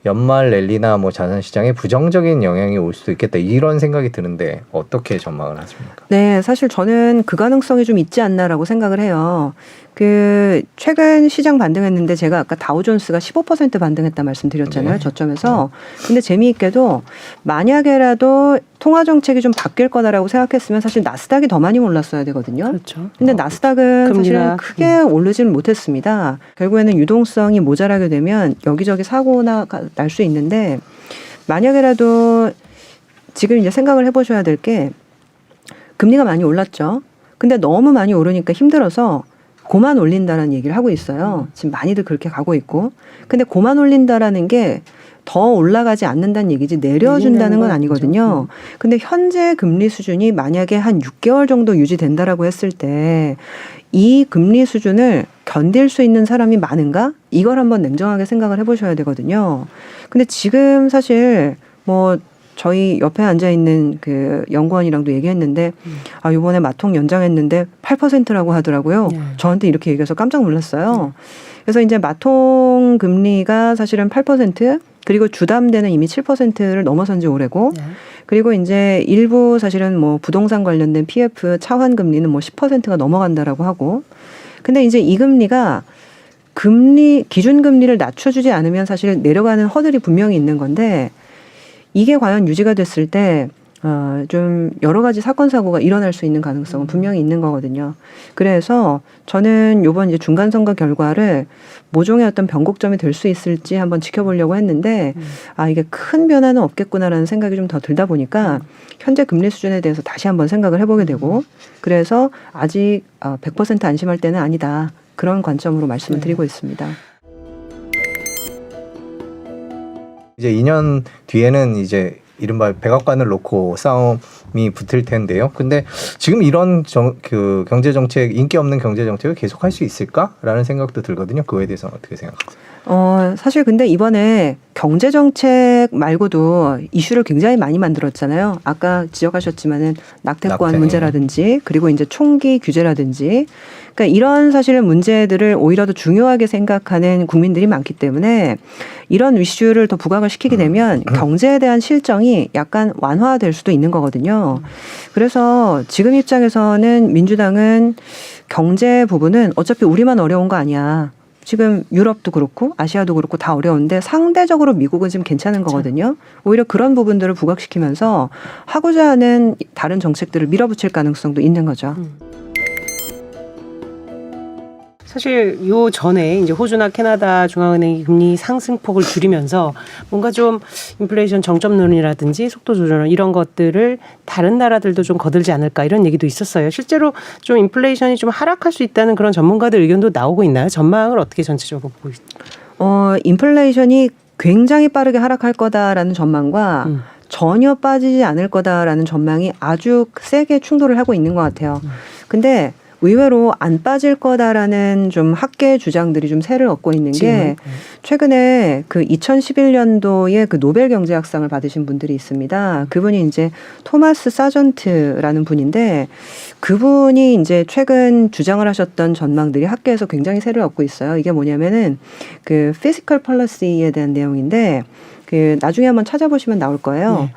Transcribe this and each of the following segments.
연말 랠리나 뭐 자산 시장에 부정적인 영향이 올 수도 있겠다 이런 생각이 드는데 어떻게 전망을 하십니까? 네, 사실 저는 그 가능성이 좀 있지 않나라고 생각을 해요. 그 최근 시장 반등했는데 제가 아까 다우존스가 15% 반등했다 말씀드렸잖아요. 네. 저점에서. 근데 재미있게도 만약에라도 통화 정책이 좀 바뀔 거다라고 생각했으면 사실 나스닥이 더 많이 올랐어야 되거든요. 그렇죠. 근데 나스닥은 사실은 금리가, 크게 오르지는 못했습니다. 결국에는 유동성이 모자라게 되면 여기저기 사고나 날 수 있는데 만약에라도 지금 이제 생각을 해보셔야 될 게 금리가 많이 올랐죠. 근데 너무 많이 오르니까 힘들어서 고만 올린다라는 얘기를 하고 있어요. 지금 많이들 그렇게 가고 있고. 근데 고만 올린다라는 게 더 올라가지 않는다는 얘기지 내려준다는 건 아니거든요. 근데 현재 금리 수준이 만약에 한 6개월 정도 유지된다라고 했을 때 이 금리 수준을 견딜 수 있는 사람이 많은가? 이걸 한번 냉정하게 생각을 해보셔야 되거든요. 근데 지금 사실 뭐 저희 옆에 앉아 있는 그 연구원이랑도 얘기했는데 아 이번에 마통 연장했는데 8%라고 하더라고요. 저한테 이렇게 얘기해서 깜짝 놀랐어요. 그래서 이제 마통 금리가 사실은 8% 그리고 주담대는 이미 7%를 넘어선 지 오래고 그리고 이제 일부 사실은 뭐 부동산 관련된 PF 차환 금리는 뭐 10%가 넘어간다라고 하고 근데 이제 이 금리가 금리 기준 금리를 낮춰주지 않으면 사실 내려가는 허들이 분명히 있는 건데 이게 과연 유지가 됐을 때 좀 여러 가지 사건 사고가 일어날 수 있는 가능성은 분명히 있는 거거든요. 그래서 저는 이번 이제 중간 선거 결과를 모종의 어떤 변곡점이 될 수 있을지 한번 지켜보려고 했는데 아 이게 큰 변화는 없겠구나라는 생각이 좀 더 들다 보니까 현재 금리 수준에 대해서 다시 한번 생각을 해보게 되고 그래서 아직 100% 안심할 때는 아니다. 그런 관점으로 말씀을 드리고 있습니다. 이제 2년 뒤에는 이제 이른바 백악관을 놓고 싸움이 붙을 텐데요. 근데 지금 이런 그 경제 정책 인기 없는 경제 정책을 계속할 수 있을까라는 생각도 들거든요. 그거에 대해서는 어떻게 생각하세요? 사실 근데 이번에 경제 정책 말고도 이슈를 굉장히 많이 만들었잖아요. 아까 지적하셨지만은 낙태권 문제라든지 그리고 이제 총기 규제라든지 그러니까 이런 사실 문제들을 오히려 더 중요하게 생각하는 국민들이 많기 때문에 이런 이슈를 더 부각을 시키게 되면 경제에 대한 실정이 약간 완화될 수도 있는 거거든요. 그래서 지금 입장에서는 민주당은 경제 부분은 어차피 우리만 어려운 거 아니야. 지금 유럽도 그렇고 아시아도 그렇고 다 어려운데 상대적으로 미국은 지금 괜찮은 거거든요. 오히려 그런 부분들을 부각시키면서 하고자 하는 다른 정책들을 밀어붙일 가능성도 있는 거죠. 사실 요 전에 이제 호주나 캐나다 중앙은행이 금리 상승폭을 줄이면서 뭔가 좀 인플레이션 정점론이라든지 속도 조절 이런 것들을 다른 나라들도 좀 거들지 않을까 이런 얘기도 있었어요. 실제로 좀 인플레이션이 좀 하락할 수 있다는 그런 전문가들 의견도 나오고 있나요? 전망을 어떻게 전체적으로 보고 있나요? 인플레이션이 굉장히 빠르게 하락할 거다라는 전망과 전혀 빠지지 않을 거다라는 전망이 아주 세게 충돌을 하고 있는 것 같아요. 근데 의외로 안 빠질 거다라는 좀 학계 주장들이 좀 세를 얻고 있는 게 최근에 그 2011년도에 그 노벨 경제학상을 받으신 분들이 있습니다. 그분이 이제 토마스 사전트라는 분인데 그분이 이제 최근 주장을 하셨던 전망들이 학계에서 굉장히 세를 얻고 있어요. 이게 뭐냐면은 그 피스컬 폴리시에 대한 내용인데 그 나중에 한번 찾아보시면 나올 거예요.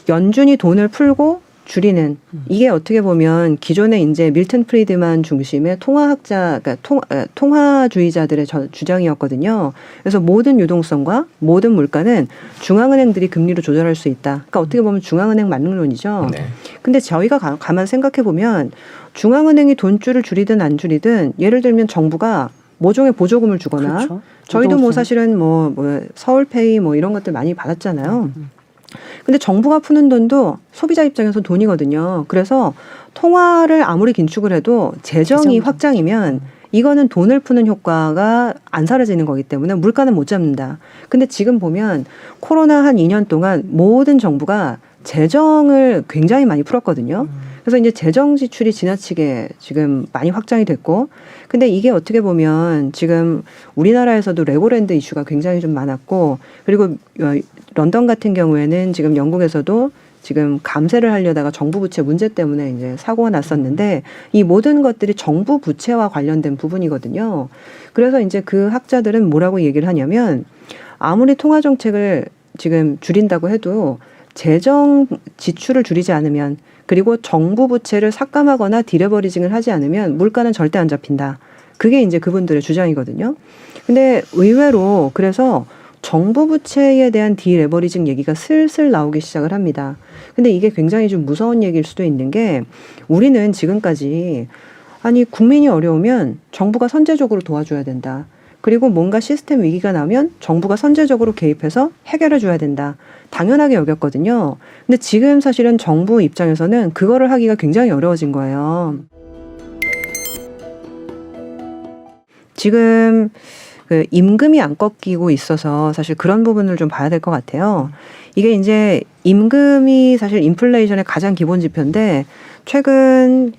연준이 돈을 풀고 줄이는 이게 어떻게 보면 기존에 이제 밀턴 프리드만 중심의 통화학자, 그러니까 통화주의자들의 주장이었거든요. 그래서 모든 유동성과 모든 물가는 중앙은행들이 금리로 조절할 수 있다. 그러니까 어떻게 보면 중앙은행 만능론이죠. 네. 근데 저희가 가만 생각해 보면 중앙은행이 돈줄을 줄이든 안 줄이든 예를 들면 정부가 모종의 보조금을 주거나 그렇죠. 저희도 뭐 사실은 뭐 서울페이 뭐 이런 것들 많이 받았잖아요. 근데 정부가 푸는 돈도 소비자 입장에서 돈이거든요. 그래서 통화를 아무리 긴축을 해도 재정이 확장이면 이거는 돈을 푸는 효과가 안 사라지는 거기 때문에 물가는 못 잡는다. 근데 지금 보면 코로나 한 2년 동안 모든 정부가 재정을 굉장히 많이 풀었거든요. 그래서 이제 재정 지출이 지나치게 지금 많이 확장이 됐고 근데 이게 어떻게 보면 지금 우리나라에서도 레고랜드 이슈가 굉장히 좀 많았고 그리고 런던 같은 경우에는 지금 영국에서도 지금 감세를 하려다가 정부 부채 문제 때문에 이제 사고가 났었는데 이 모든 것들이 정부 부채와 관련된 부분이거든요. 그래서 이제 그 학자들은 뭐라고 얘기를 하냐면 아무리 통화 정책을 지금 줄인다고 해도 재정 지출을 줄이지 않으면 그리고 정부 부채를 삭감하거나 디레버리징을 하지 않으면 물가는 절대 안 잡힌다. 그게 이제 그분들의 주장이거든요. 근데 의외로 그래서 정부 부채에 대한 디레버리징 얘기가 슬슬 나오기 시작을 합니다. 근데 이게 굉장히 좀 무서운 얘기일 수도 있는 게 우리는 지금까지 아니 국민이 어려우면 정부가 선제적으로 도와줘야 된다. 그리고 뭔가 시스템 위기가 나면 정부가 선제적으로 개입해서 해결해 줘야 된다. 당연하게 여겼거든요. 근데 지금 사실은 정부 입장에서는 그거를 하기가 굉장히 어려워진 거예요. 지금 그 임금이 안 꺾이고 있어서 사실 그런 부분을 좀 봐야 될 것 같아요. 이게 이제 임금이 사실 인플레이션의 가장 기본 지표인데 최근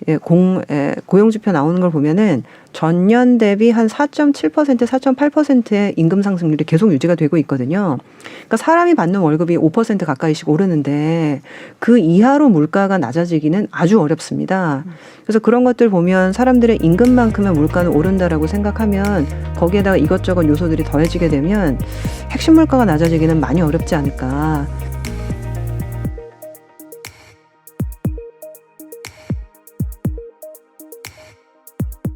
고용 지표 나오는 걸 보면은 전년 대비 한 4.7%, 4.8%의 임금 상승률이 계속 유지가 되고 있거든요. 그러니까 사람이 받는 월급이 5% 가까이씩 오르는데 그 이하로 물가가 낮아지기는 아주 어렵습니다. 그래서 그런 것들 보면 사람들의 임금만큼의 물가는 오른다라고 생각하면 거기에다가 이것저것 요소들이 더해지게 되면 핵심 물가가 낮아지기는 많이 어렵지 않을까.